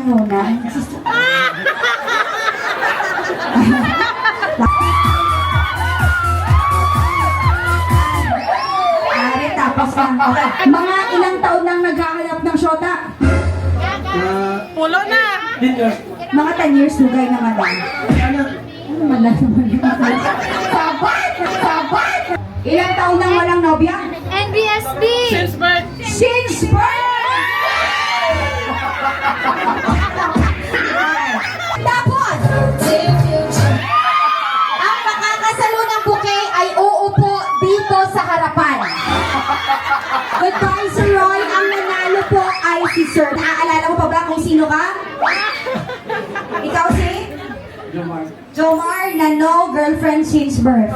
muna. Ari, tapos lang. Okay. Mga ilang taon nang naghahanap ng syota? Pulo na! 10 years. Mga 10 years, lugay naman lang. Ano naman yun? Sabat! Sabat! Ilang taon nang walang nobya? NBSB! Since birth! Since birth! Tapos, ang makakasalo ng bouquet ay uupo dito sa harapan. Goodbye, Sir Roy. Ang nanalo po ay si Sir. Naaalala mo pa ba kung sino ka? Ikaw si? Jomar. Jomar na no girlfriend since birth.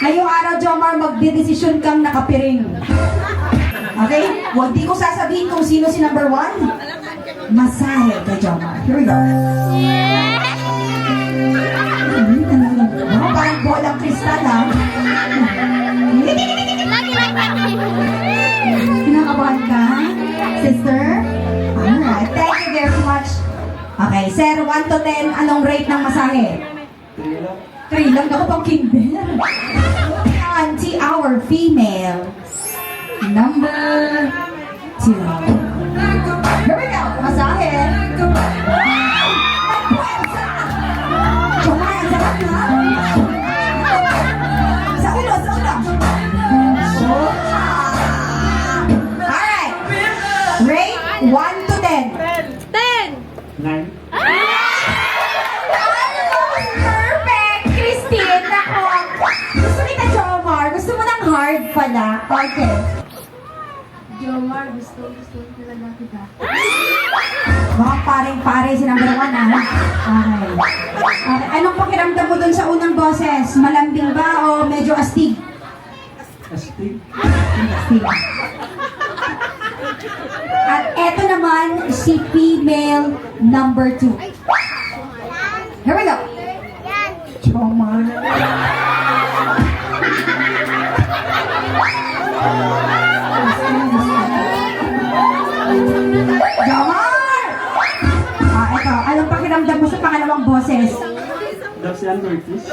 Ngayong araw, Jomar, magdedesisyon kang nakapiring. Okay? Huwag di ko sasabihin kung sino si number 1. Masahe kay Jomar. Here we go. Oh, parang bolang kristal, ha? Kinakabahan ka, sister? Alright, thank you very much. Okay, sir, 1 to 10, anong rate ng masahe? 3 lang, ako pang kinder. Auntie, our female. Number 2. Here we go, masahe. Jomar, ang sarap na. Sa ulo, sa ulo. Alright. Rate 1 to 10. 9. Perfect! Christine, ako. Gusto kita, Jomar. Gusto mo ng hard pala. Okay. Jomar, gusto talaga kita. Mga paring-pare si number 1, ha? Okay. Okay. Anong pakiramdam mo dun sa unang boses? Malambing ba o medyo astig? Astig. Astig. At eto naman, si female number 2. Here we go. Jomar. Jomar! Ito. Anong pakiramdam mo sa pangalawang boses? That's the Curtis.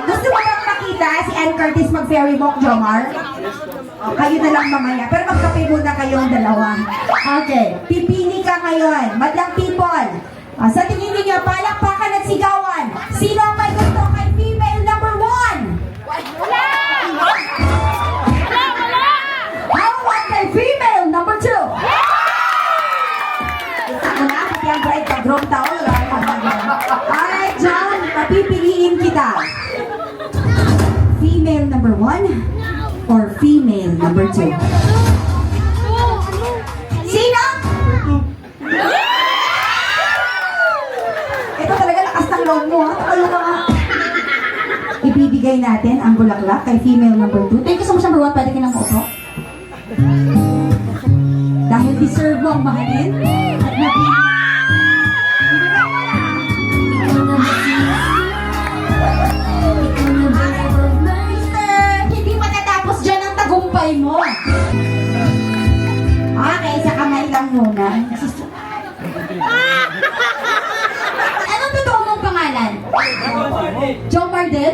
Gusto mo bang makita si Ann Curtis mag-fairy walk, Jomar? Kayo na lang mamaya. Pero magkape muna kayong dalawa. Okay. Pipili ka ngayon. Madlang people. Sa tingin ninyo, palakpakan at sigawan. Sino ang may gusto kay female number 1? Wala! How about kay female number 2? Ako na, pati ang bright pag-groom towel. Alright, John. Papipiliin kita. Female number 1 or female number 2? Sino? Ito talaga lakas ng loob mo, ha? Tayo ka nga. Ibibigay natin ang bulaklak kay female number 2. Thank you so much, number 1. Pwede ka nang maupo. Dahil deserve mo ang mahalin at mapili. Hindi matatapos dyan ang tagumpay mo. Okay, sa kamay lang muna. Anong totoo mong pangalan? Jomar din?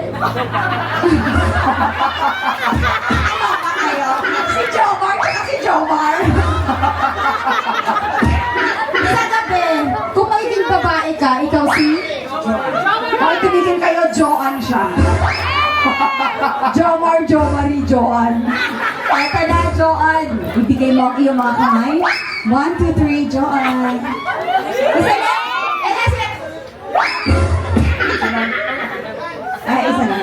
Ano ka kayo? Si Jomar at si Jomar. Sa gabi, kung magiging babae ka, ikaw si? Kung tumigil kayo, Joan siya. Jomar, Jomari, Joan. Eto na, Joan. Ibigay mo ang iyong mga kamay. 1, 2, 3, Joan. Isa na? Ay, isa na.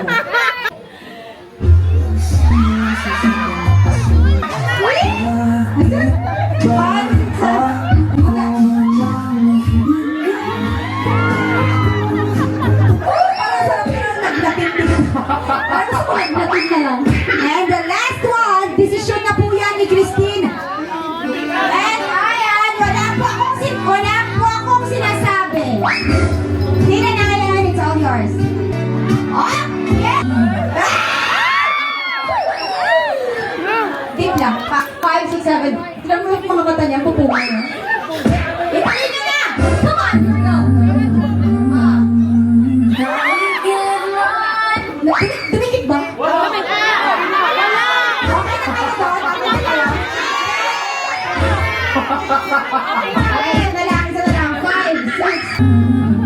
And the last one, desisyon na po yan ni Christine. And ayan, wala po akong sinasabi. Tina na ngayon, it's all yours. Oh, yeah! five. Tignan mo yung mga mata niya, pupunga niya. Itayin niyo na! Come on! Go! Dumikit ba? Okay na kayo doon? Okay na kayo? Okay, isa na lang. 5, 6.